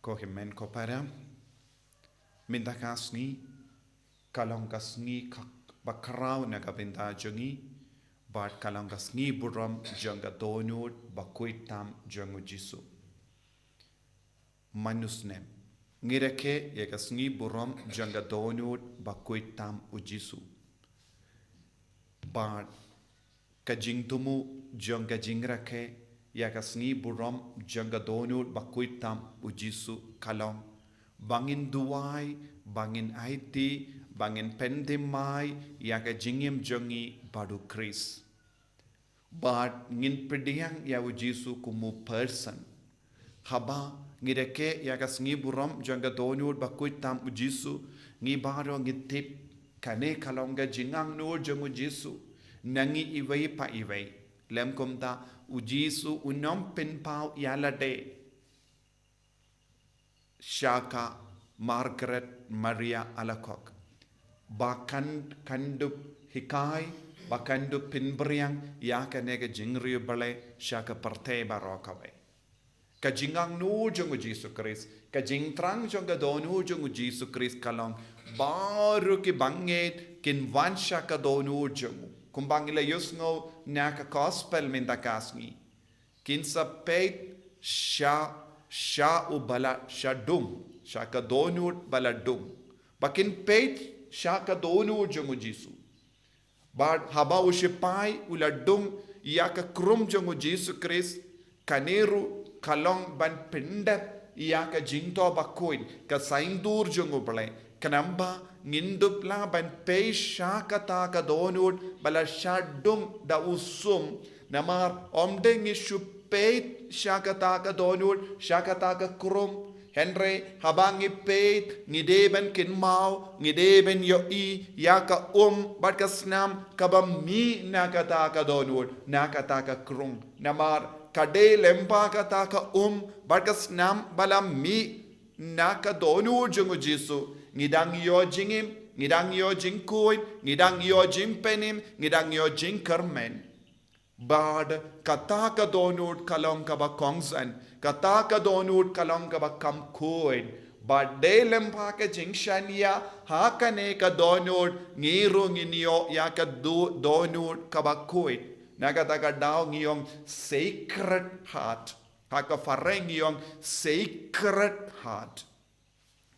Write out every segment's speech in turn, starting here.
Kohimen kopara mindakasngi kalongkasngi bakraw nagabinda jangi bat kalongkasngi buram janga donut bakuitam jangu jisu manusnem ngireke yakasngi buram janga donut bakuitam ujisu bat kajingtumu janga jingrake yakasngi buram janga donut bakuitam ujisu kalong bangin duwai bangin aiti bangin pendimai yaka jingim jangi badu kris but ngin pediang ya ujisu kumu person haba ngireke yakasngi buram janga donut bakuitam ujisu ngi baro ngitip kane kalonga jingang nur jangu jisu nangi iwai pa iwai lem kumta ujisu unom pinpau yalade Shaka Margaret Maria Alakok Bakandu Hikai Bakandu Pinbriang Yaka nega jingri bale Shaka parte barokawe Kajingang nu jungu Jesu Christ Kajing trang junga donu jungu Jesu Christ kalong baru ki banget kin wan shaka donu jungu kumbangila yusngo naka gospel mindakasngi kin sa peit sha ubala shadum shaka donut baladum bakin peit shaka donut jungu Jesu but haba ushipai uladum yaka krum jungu Jesu Christ kaneru kalong ban pindat yaka jingto bakuin ka saindur jungu bale kanamba ngindupla ban pei shaka taka donut bala shadum da usum namar omdeng ishu peit shakataka donut shakataka krum Henry habangi peit ngideben kinmau ngideben yoi yaka batka snam kabam mi nakataka donut nakataka krum namar kade lempaka taka batka snam balam mi naka donut jungu Jesu ngidang yo jingim ngidang yo jingkuin ngidang yo jimpenim ngidang yo jingkermen Bad kataka donut kalong kaba kongsan kataka donut kalong kaba kam koin bad de lempake jingshania hakane ka donut ngiru nginyo yaka donut kaba koin nagataka daw ngiyong sacred heart haka fareng ngiyong sacred heart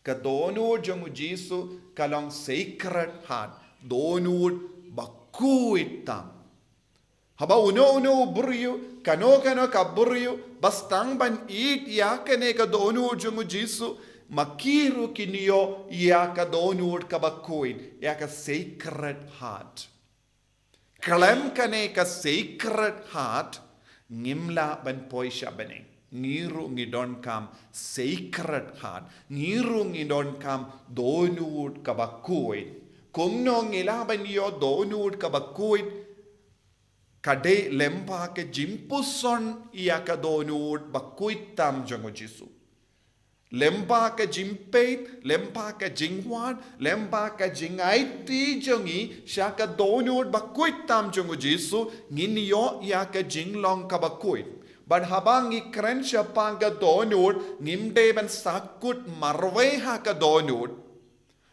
ka donut jungu Jesu kalong sacred heart donut bakuitam haba uno buryu kano kaburyu bastang ban eat yakane ka donu jungu Jesu makiru kinyo yaka donu kabakuin yaka sacred heart kalem kane ka sacred heart ngimla ban poisha bane ngiru ngidon kam sacred heart ngiru ngidon kam donu kabakuin kumno ngila ban yo donu kabakuin Kade lempa ke jimpuson yaka donut bakuitam jangu Jesu. Lempa ke jimpeit, lempa ke jingwan, lempa ke jingaiti jangi shaka donut bakuitam jangu Jesu nginyo yaka jinglong kabakuit. But habangi kren shapanga donut ngimde ban sakut marwe haka donut.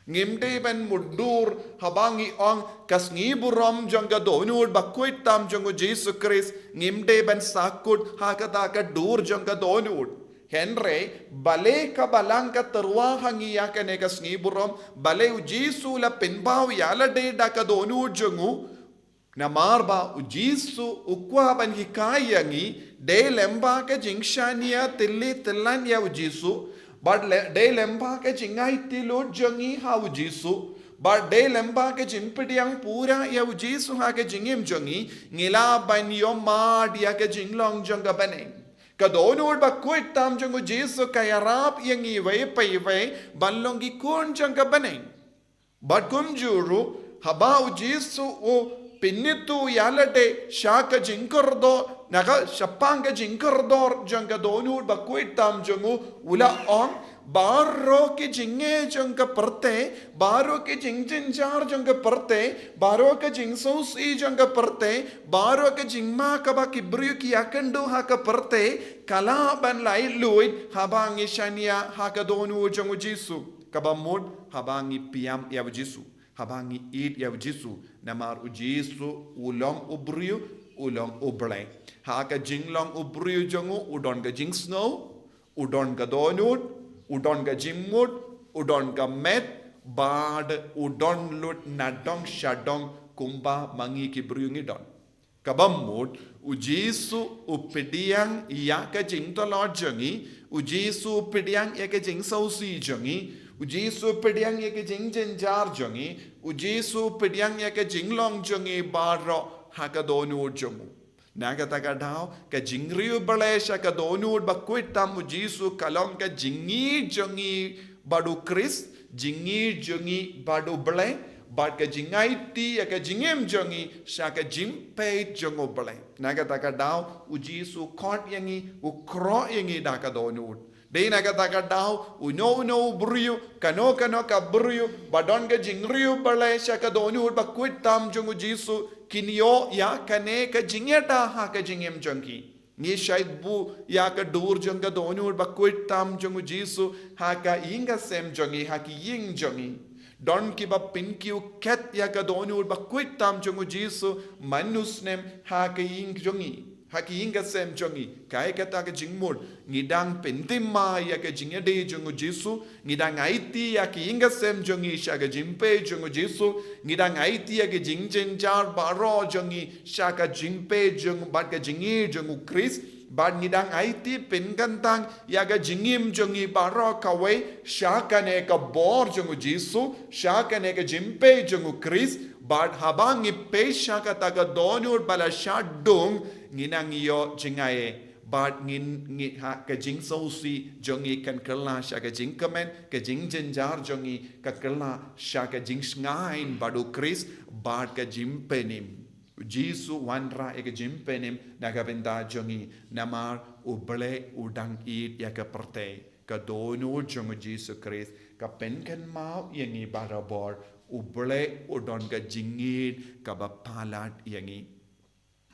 Ngimde ben mudur habangi ong kas ngiburam janga donut bakuitam jangu Jesu Christ ngimde ben sakut hakataka dur janga donut Henry bale ka balangka terwa hangi yakane kas ngiburam bale u Jesu la pinbaw yala de daka donut jangu namarba u Jesu ukwa ban hikayangi de lemba ka jingshania tilli tillan ya u Jesu But de lemba ke jingai tilo jangi hau Jesu. But de lemba ke jimpediang pura ya Jesu ha ke jingim jangi ngila ban yo mad ya ke jinglong janga bane. Kadonur ba kuitam jangu Jesu kayarap yangi way pay banlongi kun janga bane. But kumjuru haba Jesu o pinnitu yalade shaka jinkordo naga shapanga jinkardor janga donut bakuitam jangu ula on baro ke jinge jong ka perte, baro ke jing jar jong ka perte, baro ke jing sosi jong ka perte, baro ke jing ma ka ba kibru ki akandu ha ka perte, kala ban lai luid habangi shania ha ka donu jong jisu, kabamud habangi piam ya jisu, habangi id ya jisu, namar ujisu ulong ubriu ulong ublay. Ha ka jing long ubriu jongu udon ka jing snow, udon ka donut, udon ka jimut, udon ka met, bad udon lut nadong shadong kumba mangi ki briungi don. Kabamut ujisu upediang ya ka jing tolot jongi, ujisu upediang ya ka jing sausi jongi, ujisu upediang ya ka jing jenjar jongi, ujisu upediang ya ka jing long jongi baro ha ka donut jongu. Nagatagadaw ka jingriu balesha ka donud bakuitam ujisu kalong ka jingi jongi badu Chris jingi jongi badu bale bad ka jingaiti ya ka jingem jongi sha ka jimpe jongo bale nagatagadaw ujisu kot yangi ukro yangi da ka donud dei nagatagadaw uno briu kano ka briu badon ka jingriu balesha ka donud bakuitam jongu jisu kinyo ya kane ka jingeta ha ka jingem jongi ni shaid bu ya ka dur jonga donur bakuit tam jongu jisu ha ka inga sem jongi ha ki ying jongi don ki ba pin kiu ket ya ka donur bakuit tam jongu jisu manusnem ha ka ying jongi ha ki inga sem jongi kai ka ta ka jingmul ngidang pentima ya ka jingede jongu jisu ngidang aiti ya ki inga sem jongi sha ka jimpe jongu jisu ngidang aiti ya ka jingjen jar baro jongi sha ka jimpe jongu bat ka jingi jongu Chris bat ngidang aiti penkantang ya ka jingim jongi baro kawe sha ka ne ka bor jongu jisu sha ka ne ka jimpe jongu Chris bat habang ipe sha ka ta ka donur bala sha dung nginang iyo jingaye bat ngin ha ka jing sausi jongi kan kala sha ka jing kamen ka jing jenjar jongi ka kala sha ka jing ngain badu Chris bat ka jimpenim jisu wanra e ka jimpenim nagabenda jongi namar uble udang id ya ka perte ka donu jongi jisu Chris ka penkan mau yangi barabor uble udon ka jingid ka bapalat yangi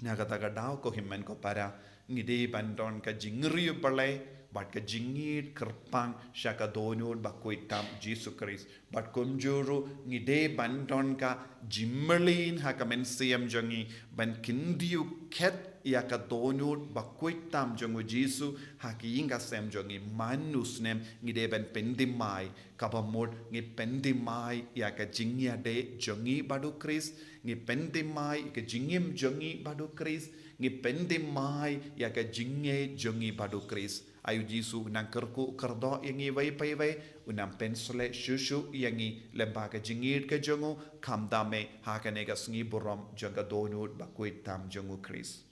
nagatagadaw ko himen ko para ngide bandon ka jingriu balay bat ka jingid kerpang sya ka donul bakuitam Jesus Christ bat kumjuru ngide bandon ka jimmelin ha ka mensiam jongi ban kindiu ket ya ka donul bakuitam jongu Jesus ha ki inga sem jongi manusnem ngide ban pendimai kabamod ngi pendimai ya ka jingya de jongi badu Christ ngi pendimai ka jingim jongi badu Christ ngi pendimai ya ka jingye jongi badu Christ ayu jisu nang kerku kerdo yangi vai pai vai unam pensole shushu yangi lemba ka jingir ka jongu kamdame ha ka nega sngi burom jonga donut bakuit tam jongu Christ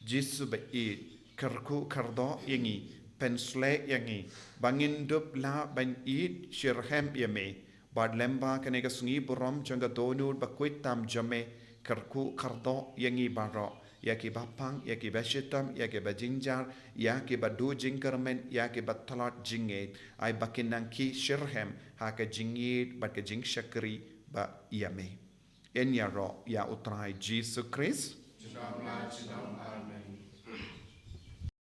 jisu ba i kerku kerdo yangi pensle yangi bangin dup la ban i shirhem yame bad lemba ka nega sngi burom jonga donut bakuit tam jame kerku kerdo yangi baro ya ki bapang ya ki bashitam ya ki bajinjar ya ki badu jingkermen ya ki batalat jinget ai bakinang ki shirhem ha ka jingit bat ka jing shakri ba yame en ya ro ya utrai Jesus Christ